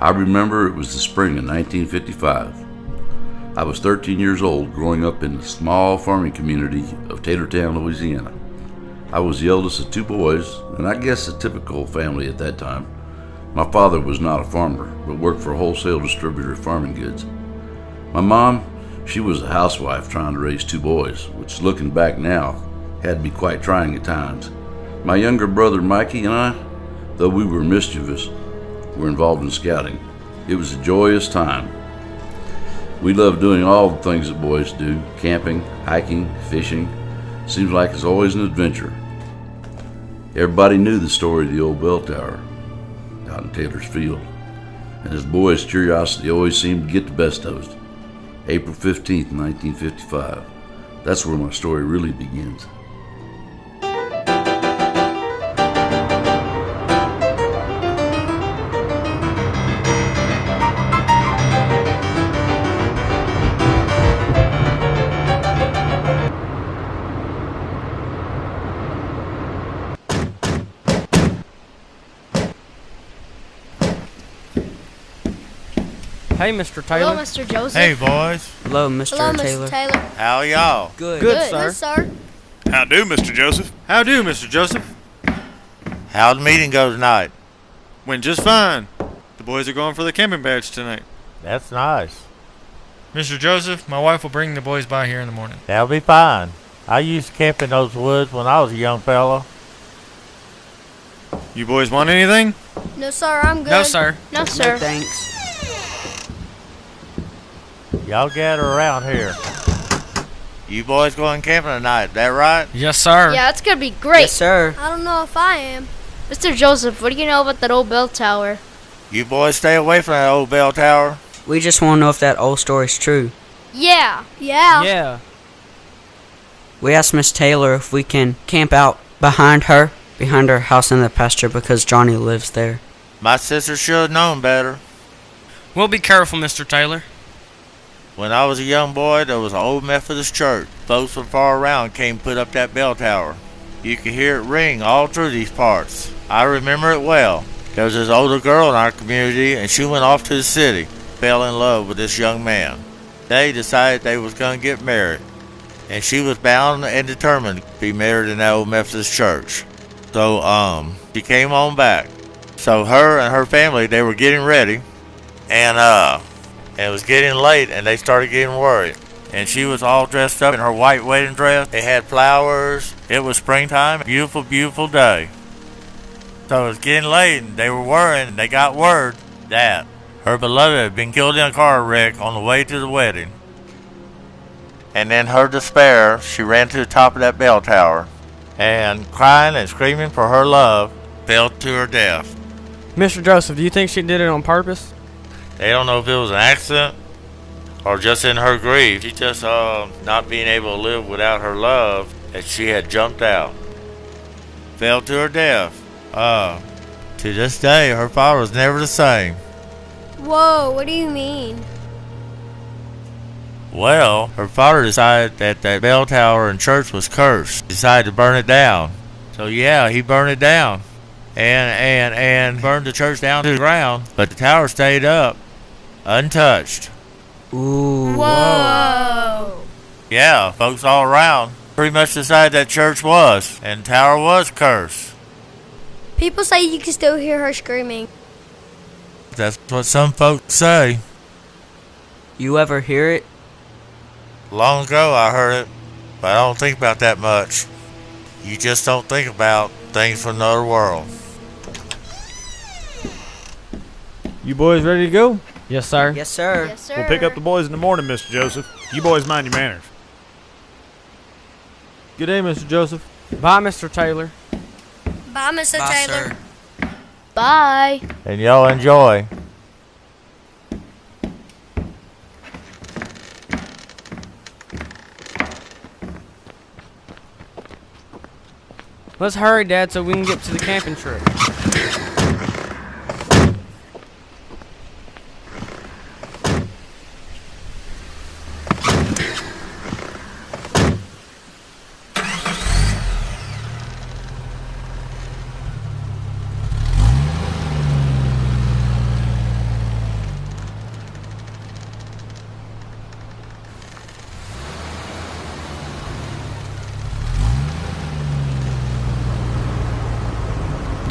I remember it was the spring of 1955. I was 13 years old, growing up in the small farming community of Taylortown, Louisiana. I was the eldest of two boys, and I guess a typical family at that time. My father was not a farmer, but worked for a wholesale distributor of farming goods. My mom, she was a housewife trying to raise two boys, which looking back now, had to be quite trying at times. My younger brother Mikey and I, though we were mischievous, were involved in scouting. It was a joyous time. We loved doing all the things that boys do: camping, hiking, fishing. Seems like it's always an adventure. Everybody knew the story of the old bell tower out in Taylor's Field, and as boys, curiosity always seemed to get the best of us. April 15th, 1955. That's where my story really begins. Hey, Mr. Taylor. Hello, Mr. Joseph. Hey, boys. Hello, Mr. Hello, Taylor. Mr. Taylor. How y'all? Good. Good, sir. sir. How do, Mr. Joseph? How do, Mr. Joseph? How'd the meeting go tonight? Went just fine. The boys are going for the camping badge tonight. That's nice. Mr. Joseph, my wife will bring the boys by here in the morning. That'll be fine. I used to camp in those woods when I was a young fella. You boys want anything? No, sir, I'm good. No, sir. No, sir. No, thanks. Y'all gather around here. You boys going camping tonight, that right? Yes, sir. Yeah, it's gonna be great. Yes, sir. I don't know if I am. Mr. Joseph, what do you know about that old bell tower? You boys stay away from that old bell tower. We just want to know if that old story's true. Yeah. Yeah. Yeah. We asked Miss Taylor if we can camp out behind her house in the pasture because Johnny lives there. My sister should have known better. We'll be careful, Mr. Taylor. When I was a young boy, there was an old Methodist church. Folks from far around came put up that bell tower. You could hear it ring all through these parts. I remember it well. There was this older girl in our community, and she went off to the city, fell in love with this young man. They decided they was going to get married, and she was bound and determined to be married in that old Methodist church. So, she came on back. So her and her family, they were getting ready, and it was getting late, and they started getting worried. And she was all dressed up in her white wedding dress. It had flowers. It was springtime. Beautiful, beautiful day. So it was getting late, and they were worrying, and they got word that her beloved had been killed in a car wreck on the way to the wedding. And in her despair, she ran to the top of that bell tower, and crying and screaming for her love, fell to her death. Mr. Joseph, do you think she did it on purpose? They don't know if it was an accident or just in her grief. She just not being able to live without her love, that she had jumped out. Fell to her death. To this day, her father was never the same. Whoa, what do you mean? Well, her father decided that that bell tower and church was cursed. Decided to burn it down. So yeah, he burned it down. And burned the church down to the ground. But the tower stayed up, untouched. Ooh. Whoa. Yeah, folks all around pretty much decided that church was, and the tower was cursed. People say you can still hear her screaming. That's what some folks say. You ever hear it? Long ago I heard it, but I don't think about that much. You just don't think about things from another world. You boys ready to go? Yes, sir. Yes, sir. Yes, sir. We'll pick up the boys in the morning, Mr. Joseph. You boys mind your manners. Good day, Mr. Joseph. Bye, Mr. Taylor. Bye, Mr. Bye, Taylor. sir. Bye. And y'all enjoy. Let's hurry, Dad, so we can get to the camping trip.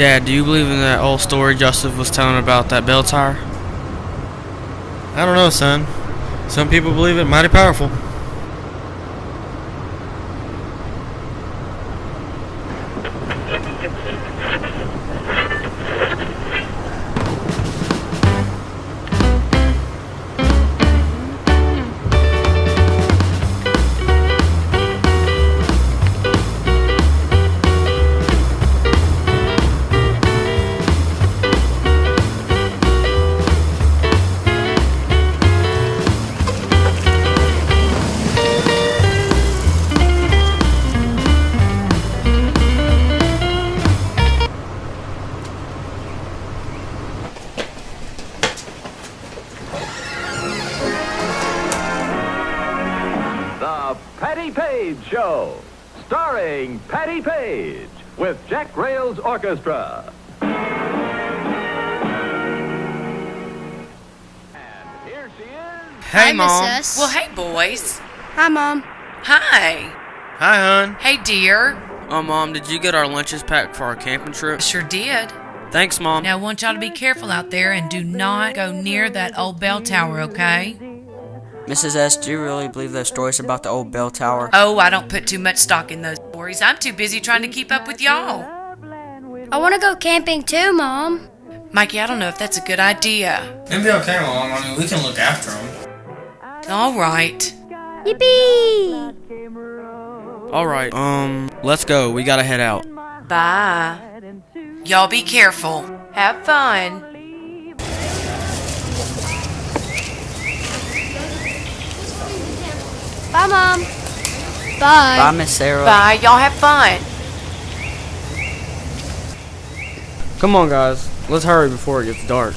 Dad, do you believe in that old story Joseph was telling about that bell tower? I don't know, son. Some people believe it mighty powerful. Patty Page Show, starring Patty Page with Jack Rails Orchestra. And here she is. Hey, Hi, Mom. Mrs. Well, hey, boys. Hi, Mom. Hi. Hi, hon. Hey, dear. Mom, did you get our lunches packed for our camping trip? Sure did. Thanks, Mom. Now, I want y'all to be careful out there and do not go near that old bell tower, okay? Mrs. S., do you really believe those stories about the old bell tower? Oh, I don't put too much stock in those stories. I'm too busy trying to keep up with y'all. I want to go camping too, Mom. Mikey, I don't know if that's a good idea. It'd be okay, Mom. I mean, we can look after them. All right. Yippee! All right, let's go. We gotta head out. Bye. Y'all be careful. Have fun. Bye, Mom. Bye. Bye, Miss Sarah. Bye. Y'all have fun. Come on, guys. Let's hurry before it gets dark.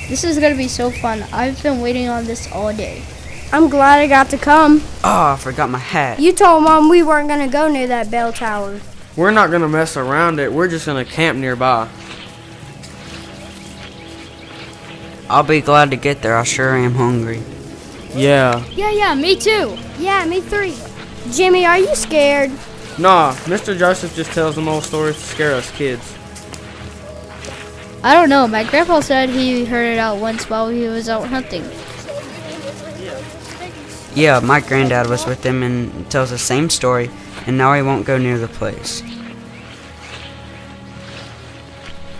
This is gonna be so fun. I've been waiting on this all day. I'm glad I got to come. Oh, I forgot my hat. You told Mom we weren't gonna go near that bell tower. We're not gonna mess around it. We're just gonna camp nearby. I'll be glad to get there. I sure am hungry. Yeah. Yeah, me too. Yeah, me three. Jimmy, are you scared? Nah, Mr. Joseph just tells them old stories to scare us kids. I don't know. My grandpa said he heard it out once while he was out hunting. Yeah, my granddad was with him and tells the same story, and now he won't go near the place.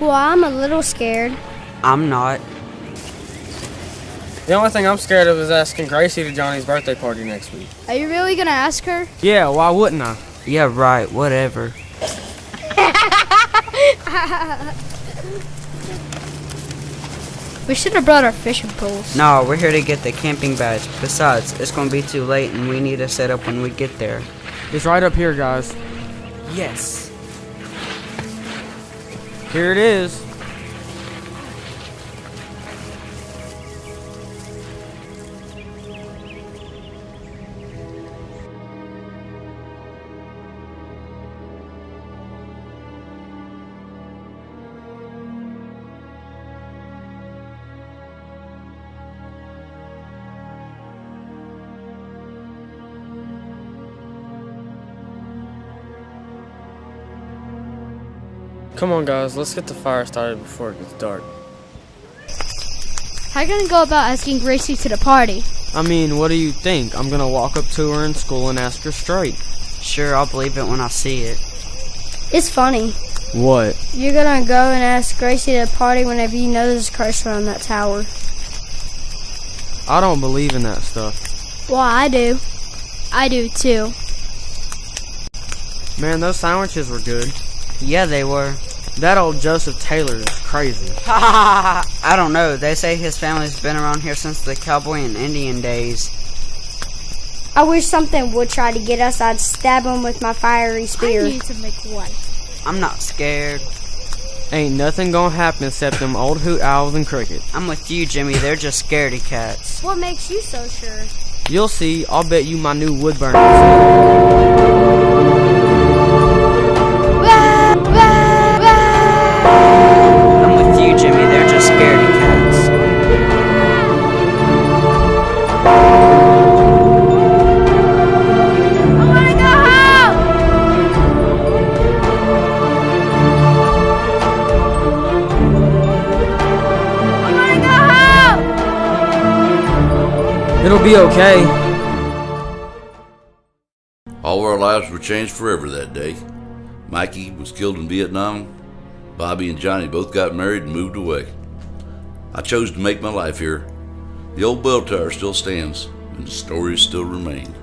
Well, I'm a little scared. I'm not. The only thing I'm scared of is asking Gracie to Johnny's birthday party next week. Are you really gonna ask her? Yeah, why wouldn't I? Yeah, right, whatever. We should have brought our fishing poles. No, we're here to get the camping badge. Besides, it's gonna be too late and we need to set up when we get there. It's right up here, guys. Yes. Here it is. Come on, guys, let's get the fire started before it gets dark. How are you gonna go about asking Gracie to the party? I mean, what do you think? I'm gonna walk up to her in school and ask her straight. Sure, I'll believe it when I see it. It's funny. What? You're gonna go and ask Gracie to the party whenever you know there's a cursor on that tower. I don't believe in that stuff. Well, I do. I do too. Man, those sandwiches were good. Yeah, they were. That old Joseph Taylor is crazy. I don't know. They say his family's been around here since the cowboy and Indian days. I wish something would try to get us. I'd stab him with my fiery spear. I need to make one. I'm not scared. Ain't nothing gonna happen except them old hoot owls and crickets. I'm with you, Jimmy. They're just scaredy cats. What makes you so sure? You'll see. I'll bet you my new wood burner. I'm with you, Jimmy. They're just scaredy cats. I wanna go home! It'll be okay. All our lives were changed forever that day. Mikey was killed in Vietnam. Bobby and Johnny both got married and moved away. I chose to make my life here. The old bell tower still stands, and the stories still remain.